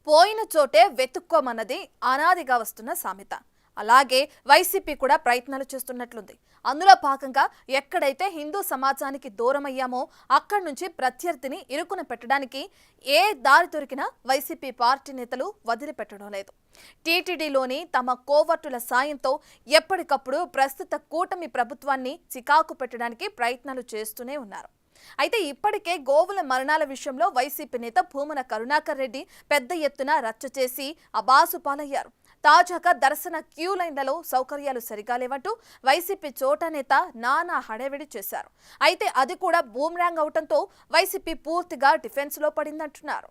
పోయిన చోటే వెతుక్కోమన్నది అనాదిగా వస్తున్న సామెత. అలాగే వైసీపీ కూడా ప్రయత్నాలు చేస్తున్నట్లుంది. అందులో భాగంగా ఎక్కడైతే హిందూ సమాజానికి దూరమయ్యామో అక్కడి నుంచి ప్రత్యర్థిని ఇరుకున పెట్టడానికి ఏ దారి దొరికినా వైసీపీ పార్టీ నేతలు వదిలిపెట్టడం లేదు. టీటీడీలోని తమ కోవర్టుల సాయంతో ఎప్పటికప్పుడు ప్రస్తుత కూటమి ప్రభుత్వాన్ని చికాకు పెట్టడానికి ప్రయత్నాలు చేస్తూనే ఉన్నారు. అయితే ఇప్పటికే గోవుల మరణాల విషయంలో వైసీపీ నేత భూమన కరుణాకర్ రెడ్డి పెద్ద ఎత్తున రచ్చ చేసి అబాసుపాలయ్యారు. తాజాగా దర్శన క్యూ లైన్లలో సౌకర్యాలు సరిగా లేవంటూ వైసీపీ చోటా నేత నానా హడావిడి చేశారు. అయితే అది కూడా బూమ్రాంగ్ అవటంతో వైసీపీ పూర్తిగా డిఫెన్స్ లో పడిందంటున్నారు.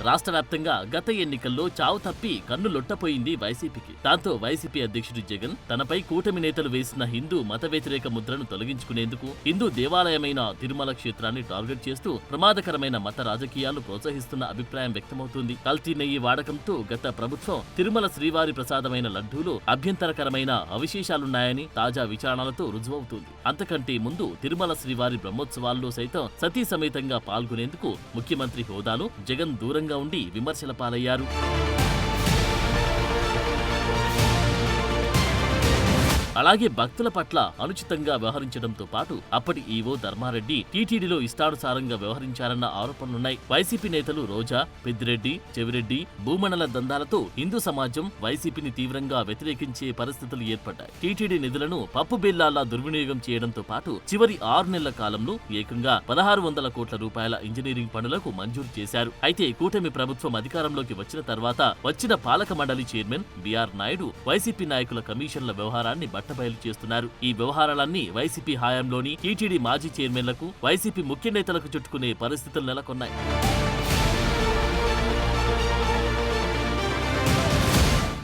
రాష్ట్ర వ్యాప్తంగా గత ఎన్నికల్లో చావు తప్పి కన్ను లొట్టపోయింది వైసీపీకి. దాంతో వైసీపీ అధ్యక్షుడు జగన్ తనపై కూటమి నేతలు వేసిన హిందూ మత వ్యతిరేక ముద్రను తొలగించుకునేందుకు హిందూ దేవాలయమైన తిరుమల క్షేత్రాన్ని టార్గెట్ చేస్తూ ప్రమాదకరమైన మత రాజకీయాలు ప్రోత్సహిస్తున్న అభిప్రాయం వ్యక్తమవుతుంది. కల్తీ నెయ్యి వాడకంతో గత ప్రభుత్వం తిరుమల శ్రీవారి ప్రసాదమైన లడ్డూలో అభ్యంతరకరమైన అవశేషాలున్నాయని తాజా విచారణలతో రుజువవుతుంది. అంతకంటే ముందు తిరుమల శ్రీవారి బ్రహ్మోత్సవాల్లో సైతం సతీ సమేతంగా పాల్గొనేందుకు ముఖ్యమంత్రి హోదాలో జగన్ దూరంగా ఉండి విమర్శల పాలయ్యారు. అలాగే భక్తుల పట్ల అనుచితంగా వ్యవహరించడంతో పాటు అప్పటి ఈవో ధర్మారెడ్డి టీటీడీలో ఇష్టానుసారంగా వ్యవహరించారన్న ఆరోపణలున్నాయి. వైసీపీ నేతలు రోజా, పెద్దిరెడ్డి, చెవిరెడ్డి, భూమణల దందాలతో హిందూ సమాజం వైసీపీని తీవ్రంగా వ్యతిరేకించే పరిస్థితులు ఏర్పడ్డాయి. టీటీడీ నిధులను పప్పు బెల్లాలా దుర్వినియోగం చేయడంతో పాటు చివరి 6 నెలల కాలంలో ఏకంగా 1600 కోట్ల రూపాయల ఇంజనీరింగ్ పనులకు మంజూరు చేశారు. అయితే కూటమి ప్రభుత్వం అధికారంలోకి వచ్చిన తర్వాత వచ్చిన పాలక మండలి చైర్మన్ బిఆర్ నాయుడు వైసీపీ నాయకుల కమిషన్ల వ్యవహారాన్ని బట్టబయలు చేస్తున్నారు. ఈ వ్యవహారాలన్నీ వైసీపీ హయాంలోని టీటీడీ మాజీ చైర్మన్లకు, వైసీపీ ముఖ్య నేతలకు చుట్టుకునే పరిస్థితులు నెలకొన్నాయి.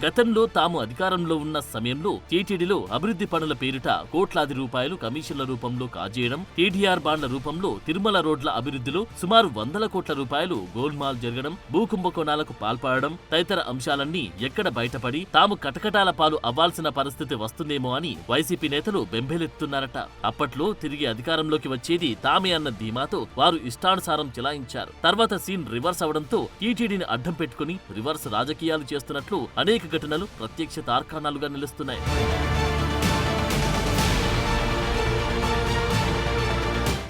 గతంలో తాము అధికారంలో ఉన్న సమయంలో టీటీడీలో అభివృద్ధి పనుల పేరిట కోట్లాది రూపాయలు కమిషన్ల రూపంలో కాజేయడం, టీడీఆర్ బాండ్ల రూపంలో తిరుమల రోడ్ల అభివృద్ధిలో సుమారు 100 కోట్ల రూపాయలు గోల్మాల్ జరగడం, భూకుంభకోణాలకు పాల్పడడం తదితర అంశాలన్నీ ఎక్కడ బయటపడి తాము కటకటాల పాలు అవ్వాల్సిన పరిస్థితి వస్తుందేమో అని వైసీపీ నేతలు బెంబేలెత్తున్నారట. అప్పట్లో తిరిగి అధికారంలోకి వచ్చేది తామే అన్న ధీమాతో వారు ఇష్టానుసారం చెలాయించారు. తర్వాత సీన్ రివర్స్ అవడంతో టీటీడీని అడ్డం పెట్టుకుని రివర్స్ రాజకీయాలు చేస్తున్నట్లు అనేక ఘటనలు ప్రత్యక్ష తార్కాణాలుగా నిలుస్తున్నాయి.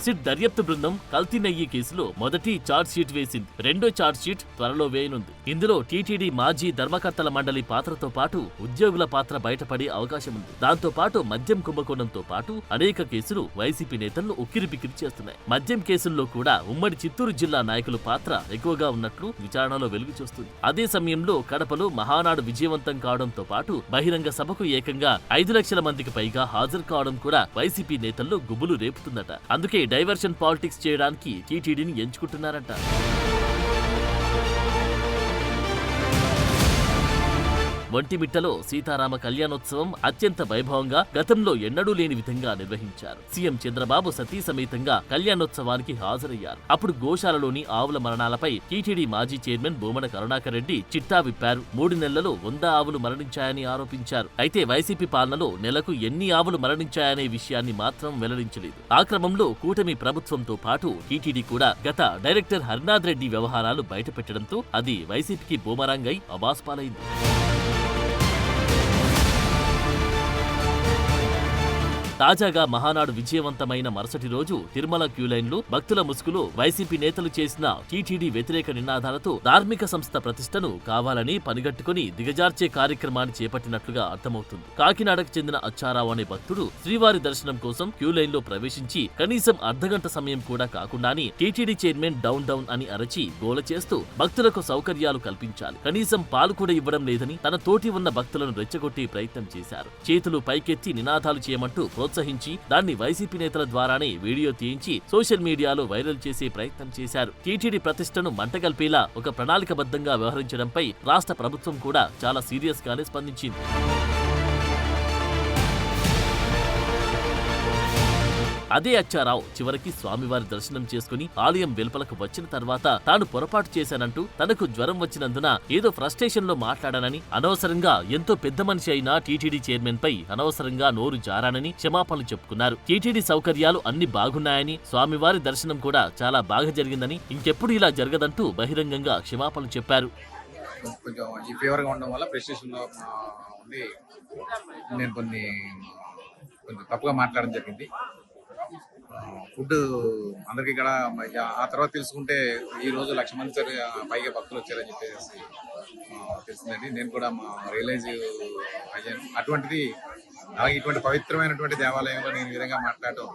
సిట్ దర్యాప్తు బృందం కల్తీ నెయ్యి కేసులో మొదటి ఛార్జ్ షీట్ వేసింది. రెండో ఛార్జ్ షీట్ త్వరలో వేయనుంది. ఇందులో టీటీడీ మాజీ ధర్మకర్తల మండలి పాత్రతో పాటు ఉద్యోగుల పాత్ర బయటపడే అవకాశం ఉంది. దాంతో పాటు మద్యం కుంభకోణంతో పాటు అనేక కేసులు వైసీపీ నేతలను ఉక్కిరిబిక్కిరి చేస్తున్నాయి. మద్యం కేసుల్లో కూడా ఉమ్మడి చిత్తూరు జిల్లా నాయకుల పాత్ర ఎక్కువగా ఉన్నట్లు విచారణలో వెలుగు చూస్తుంది. అదే సమయంలో కడపలో మహానాడు విజయవంతం కావడంతో పాటు బహిరంగ సభకు ఏకంగా 5 లక్షల మందికి పైగా హాజరు కావడం కూడా వైసీపీ నేతల్లో గుబులు రేపుతుందట. అందుకే డైవర్షన్ పాలిటిక్స్ చేయడానికి టీటీడీని ఎంచుకుంటున్నారంట. ఒంటిమిట్టలో సీతారామ కళ్యాణోత్సవం అత్యంత వైభవంగా గతంలో ఎన్నడూ లేని విధంగా నిర్వహించారు. సీఎం చంద్రబాబు సతీ సమేతంగా కళ్యాణోత్సవానికి హాజరయ్యారు. అప్పుడు గోశాలలోని ఆవుల మరణాలపై టీటీడీ మాజీ చైర్మన్ భూమన కరుణాకర్ రెడ్డి చిట్టా విప్పారు. 3 నెలల్లో 100 ఆవులు మరణించాయని ఆరోపించారు. అయితే వైసీపీ పాలనలో నెలకు ఎన్ని ఆవులు మరణించాయనే విషయాన్ని మాత్రం వెల్లడించలేదు. ఆ క్రమంలో కూటమి ప్రభుత్వంతో పాటు టీటీడీ కూడా గత డైరెక్టర్ హరినాథ్ రెడ్డి వ్యవహారాలు బయటపెట్టడంతో అది వైసీపీకి బూమరాంగ్ అయి అబాస్పాలైంది. తాజాగా మహానాడు విజయవంతమైన మరుసటి రోజు తిరుమల క్యూలైన్లు భక్తుల ముసుగులో వైసీపీ నేతలు చేసిన టీటీడీ వ్యతిరేక నినాదాలతో ధార్మిక సంస్థ ప్రతిష్టను కావాలని పనిగట్టుకుని దిగజార్చే కార్యక్రమాన్ని చేపట్టినట్లుగా అర్థమవుతుంది. కాకినాడకు చెందిన అచ్చారావు అనే భక్తుడు శ్రీవారి దర్శనం కోసం క్యూలైన్లో ప్రవేశించి కనీసం అర్ధగంట సమయం కూడా కాకుండానే టీటీడీ చైర్మన్ డౌన్ డౌన్ అని అరచి గోల చేస్తూ భక్తులకు సౌకర్యాలు కల్పించాలి, కనీసం పాలు కూడా ఇవ్వడం లేదని తన తోటి ఉన్న భక్తులను రెచ్చగొట్టే ప్రయత్నం చేశారు. చేతులు పైకెత్తి నినాదాలు చేయమంటూ ప్రోత్సహించి దాన్ని వైసీపీ నేతల ద్వారానే వీడియో తీయించి సోషల్ మీడియాలో వైరల్ చేసే ప్రయత్నం చేశారు. టీటీడీ ప్రతిష్టను మంటగల్పేలా ఒక ప్రణాళికబద్ధంగా వ్యవహరించడంపై రాష్ట్ర ప్రభుత్వం కూడా చాలా సీరియస్ గానే స్పందించింది. అదే అచ్చారావు చివరికి స్వామివారి దర్శనం చేసుకుని ఆలయం వెలుపలకు వచ్చిన తర్వాత తాను పొరపాటు చేశానంటూ తనకు జ్వరం వచ్చినందున ఏదో ఫ్రస్ట్రేషన్ లో మాట్లాడానని, అనవసరంగా ఎంతో పెద్ద మనిషి అయిన టీటీడీ చైర్మన్ పై అనవసరంగా నోరు జారానని క్షమాపణలు చెప్పుకున్నారు. టీటీడీ సౌకర్యాలు అన్ని బాగున్నాయని, స్వామివారి దర్శనం కూడా చాలా బాగా జరిగిందని, ఇంకెప్పుడు ఇలా జరగదంటూ బహిరంగంగా క్షమాపణలు చెప్పారు. కొంచెం ఈ ఫీవర్గా ఉండడం వల్ల ప్రెస్టేషన్లో ఉండి నేను కొంచెం తప్పుగా మాట్లాడడం జరిగింది. ఫుడ్ అందరికీ ఇక్కడ ఆ తర్వాత తెలుసుకుంటే ఈ రోజు 1,00,000 మంది పైగా భక్తులు వచ్చారని చెప్పేసి తెలిసిందండి. నేను కూడా రియలైజ్ అయ్యాను. అటువంటిది అలాగే ఇటువంటి పవిత్రమైనటువంటి దేవాలయంలో నేను ఈ విధంగా మాట్లాడటం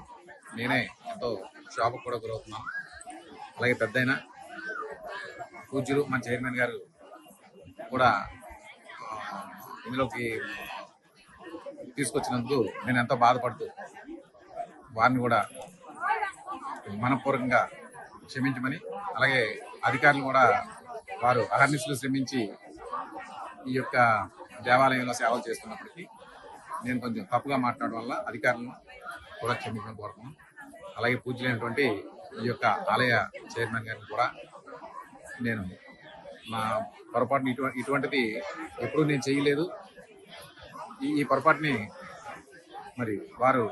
నేనే ఎంతో షాప్కి కూడా గురవుతున్నాను. అలాగే పెద్దయిన పూజ్యులు మన చైర్మన్ గారు కూడా ఇందులోకి తీసుకొచ్చినందుకు నేను ఎంతో బాధపడుతూ వారిని కూడా మనపూర్వకంగా క్షమించమని, అలాగే అధికారులు కూడా వారు అహర్నిశలు శ్రమించి ఈ యొక్క దేవాలయంలో సేవలు చేస్తున్నప్పటికీ నేను కొంచెం తప్పుగా మాట్లాడడం వల్ల అధికారులను కూడా క్షమించమని కోరుతున్నాను. అలాగే పూజ్యులైనటువంటి ఈ యొక్క ఆలయ చైర్మన్ గారిని కూడా నేను నా పొరపాటుని ఇటువంటిది ఎప్పుడూ నేను చేయలేదు. ఈ పొరపాటుని మరి వారు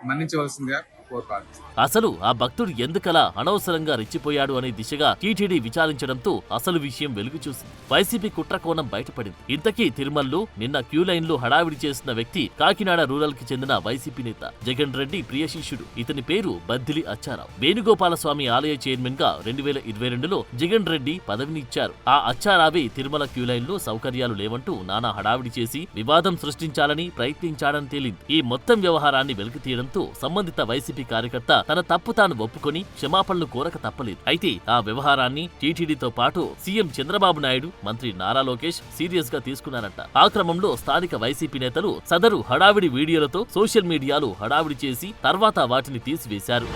మన్నించవలసిందిగా కోరుతాను. అసలు ఆ భక్తుడు ఎందుకలా అనవసరంగా రెచ్చిపోయాడు అనే దిశగా టీటీడీ విచారించడంతో అసలు విషయం వెలుగు చూసింది. వైసీపీ కుట్రకోణం బయటపడింది. ఇంతకీ తిరుమలలో నిన్న క్యూ లైన్ లో హడావిడి చేసిన వ్యక్తి కాకినాడ రూరల్ కి చెందిన వైసీపీ నేత జగన్ రెడ్డి ప్రియ శిష్యుడు. ఇతని పేరు బద్దిలి అచ్చారావు. వేణుగోపాలస్వామి ఆలయ చైర్మన్ గా 2022లో జగన్ రెడ్డి పదవిని ఇచ్చారు. ఆ అచ్చారావే తిరుమల క్యూ లైన్ లో సౌకర్యాలు లేవంటూ నానా హడావిడి చేసి వివాదం సృష్టించాలని ప్రయత్నించాడని తేలింది. ఈ మొత్తం వ్యవహారాన్ని వెలికి తీయడంతో సంబంధిత వైసీపీ కార్యకర్త తన తప్పు తాను ఒప్పుకొని క్షమాపణలు కోరక తప్పలేదు. అయితే ఆ వ్యవహారాన్ని టీటీడీతో పాటు సీఎం చంద్రబాబు నాయుడు, మంత్రి నారా లోకేష్ సీరియస్ గా తీసుకున్నారంట. ఆ క్రమంలో స్థానిక వైసీపీ నేతలు సదరు హడావిడి వీడియోలతో సోషల్ మీడియాలో హడావిడి చేసి తర్వాత వాటిని తీసివేశారు.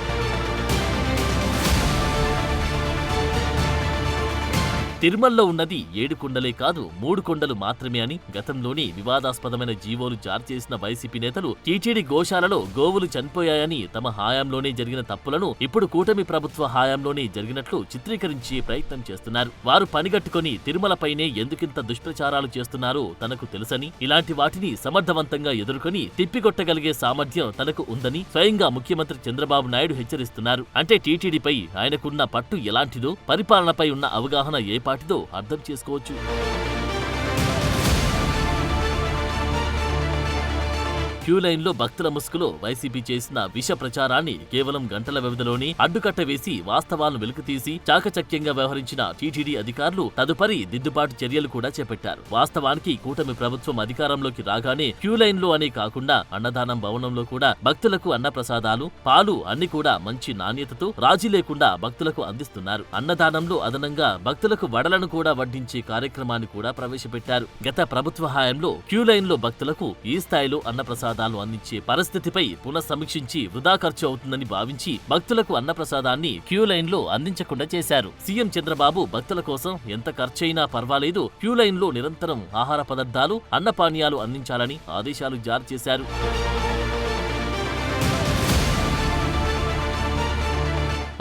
తిరుమలలో ఉన్నది 7 కొండలే కాదు 3 కొండలు మాత్రమే అని గతంలోని వివాదాస్పదమైన జీవోలు జారీ చేసిన వైసీపీ నేతలు టీటీడీ గోశాలలో గోవులు చనిపోయాయని, తమ హాయంలోనే జరిగిన తప్పులను ఇప్పుడు కూటమి ప్రభుత్వ హాయంలోనే జరిగినట్లు చిత్రీకరించే ప్రయత్నం చేస్తున్నారు. వారు పనిగట్టుకుని తిరుమలపైనే ఎందుకింత దుష్ప్రచారాలు చేస్తున్నారో తనకు తెలుసని, ఇలాంటి వాటిని సమర్థవంతంగా ఎదుర్కొని తిప్పికొట్టగలిగే సామర్థ్యం తనకు ఉందని స్వయంగా ముఖ్యమంత్రి చంద్రబాబు నాయుడు హెచ్చరిస్తున్నారు. అంటే టీటీడీపై ఆయనకున్న పట్టు ఎలాంటిదో, పరిపాలనపై ఉన్న అవగాహన ఏపాటిదో అర్థం చేసుకోవచ్చు. క్యూ లైన్ లో భక్తుల ముసుగులో వైసీపీ చేసిన విష ప్రచారాన్ని కేవలం గంటల వ్యవధిలోనే అడ్డుకట్ట వేసి వాస్తవాలను వెలికితీసి చాకచక్యంగా వ్యవహరించిన టీటీడీ అధికారులు తదుపరి దిద్దుబాటు చర్యలు కూడా చేపట్టారు. వాస్తవానికి కూటమి ప్రభుత్వం అధికారంలోకి రాగానే క్యూ లైన్ లో అనే కాకుండా అన్నదానం భవనంలో కూడా భక్తులకు అన్నప్రసాదాలు, పాలు అన్ని కూడా మంచి నాణ్యతతో రాజీ లేకుండా భక్తులకు అందిస్తున్నారు. అన్నదానంలో అదనంగా భక్తులకు వడలను కూడా వడ్డించే కార్యక్రమాన్ని కూడా ప్రవేశపెట్టారు. గత ప్రభుత్వ హయాంలో క్యూ లైన్ లో భక్తులకు ఈ స్థాయిలో అన్నప్రసాదాలు అందించే పరిస్థితిపై పునఃసమీక్షించి వృధా ఖర్చు అవుతుందని భావించి భక్తులకు అన్నప్రసాదాన్ని క్యూ లైన్ లో అందించకుండా చేశారు. సీఎం చంద్రబాబు భక్తుల కోసం ఎంత ఖర్చైనా పర్వాలేదు, క్యూ లైన్ లో నిరంతరం ఆహార పదార్థాలు, అన్నపానీయాలు అందించాలని ఆదేశాలు జారీ చేశారు.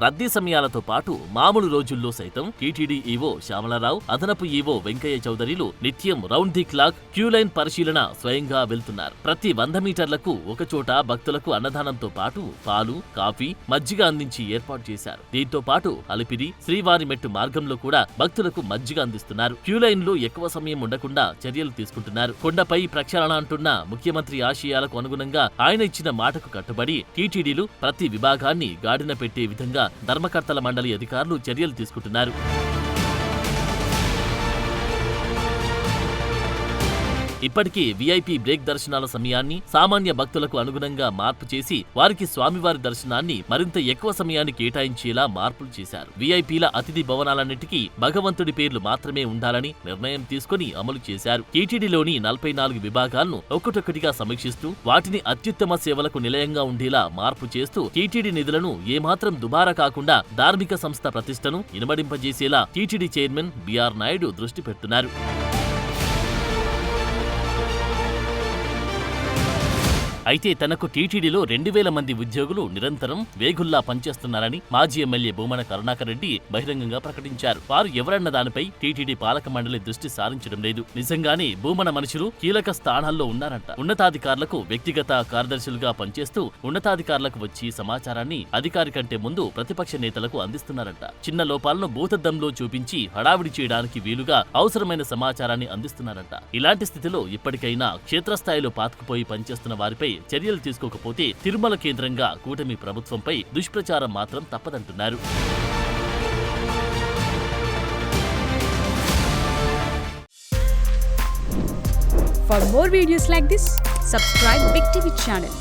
రద్దీ సమయాలతో పాటు మామూలు రోజుల్లో సైతం టీటీడీ ఈవో శ్యామలారావు, అదనపు ఈవో వెంకయ్య చౌదరిలు నిత్యం round the clock queue line పరిశీలన స్వయంగా వెళ్తున్నారు. ప్రతి 100 మీటర్లకు ఒకచోట భక్తులకు అన్నదానంతో పాటు పాలు, కాఫీ, మజ్జిగ అందించి ఏర్పాటు చేశారు. దీంతో పాటు అలిపిరి, శ్రీవారి మెట్టు మార్గంలో కూడా భక్తులకు మజ్జిగ అందిస్తున్నారు. క్యూ లైన్ లో ఎక్కువ సమయం ఉండకుండా చర్యలు తీసుకుంటున్నారు. కొండపై ప్రక్షాళన అంటున్న ముఖ్యమంత్రి ఆశయాలకు అనుగుణంగా ఆయన ఇచ్చిన మాటకు కట్టుబడి టీటీడీలు ప్రతి విభాగాన్ని గాడిన పెట్టే విధంగా ధర్మకర్తల మండలి అధికారులు చర్యలు తీసుకుంటున్నారు. ఇప్పటికే వీఐపీ బ్రేక్ దర్శనాల సమయాన్ని సామాన్య భక్తులకు అనుగుణంగా మార్పు చేసి వారికి స్వామివారి దర్శనాన్ని మరింత ఎక్కువ సమయాన్ని కేటాయించేలా మార్పులు చేశారు. వీఐపీల అతిథి భవనాలన్నిటికీ భగవంతుడి పేర్లు మాత్రమే ఉండాలని నిర్ణయం తీసుకుని అమలు చేశారు. టీటీడీలోని 44 విభాగాలను ఒక్కొక్కటిగా సమీక్షిస్తూ వాటిని అత్యుత్తమ సేవలకు నిలయంగా ఉండేలా మార్పు చేస్తూ టీటీడీ నిధులను ఏమాత్రం దుబారా కాకుండా ధార్మిక సంస్థ ప్రతిష్టను ఇనుమడింపజేసేలా టీటీడీ చైర్మన్ బిఆర్ నాయుడు దృష్టి పెడుతున్నారు. అయితే తనకు టీటీడీలో 2000 మంది ఉద్యోగులు నిరంతరం వేగుల్లా పనిచేస్తున్నారని మాజీ ఎమ్మెల్యే భూమన కరుణాకర్ రెడ్డి బహిరంగంగా ప్రకటించారు. వారు ఎవరన్న దానిపై టీటీడీ పాలక మండలి దృష్టి సారించడం లేదు. నిజంగానే భూమన మనుషులు కీలక స్థానాల్లో ఉన్నారంట. ఉన్నతాధికారులకు వ్యక్తిగత కార్యదర్శులుగా పనిచేస్తూ ఉన్నతాధికారులకు వచ్చి సమాచారాన్ని అధికారి కంటే ముందు ప్రతిపక్ష నేతలకు అందిస్తున్నారంట. చిన్న లోపాలను భూతద్దంలో చూపించి హడావిడి చేయడానికి వీలుగా అవసరమైన సమాచారాన్ని అందిస్తున్నారంట. ఇలాంటి స్థితిలో ఇప్పటికైనా క్షేత్రస్థాయిలో పాతుకుపోయి పనిచేస్తున్న వారిపై చర్యలు తీసుకోకపోతే తిరుమల కేంద్రంగా కూటమి ప్రభుత్వంపై దుష్ప్రచారం మాత్రం తప్పదంటున్నారు. For more videos like this, subscribe Big TV channel.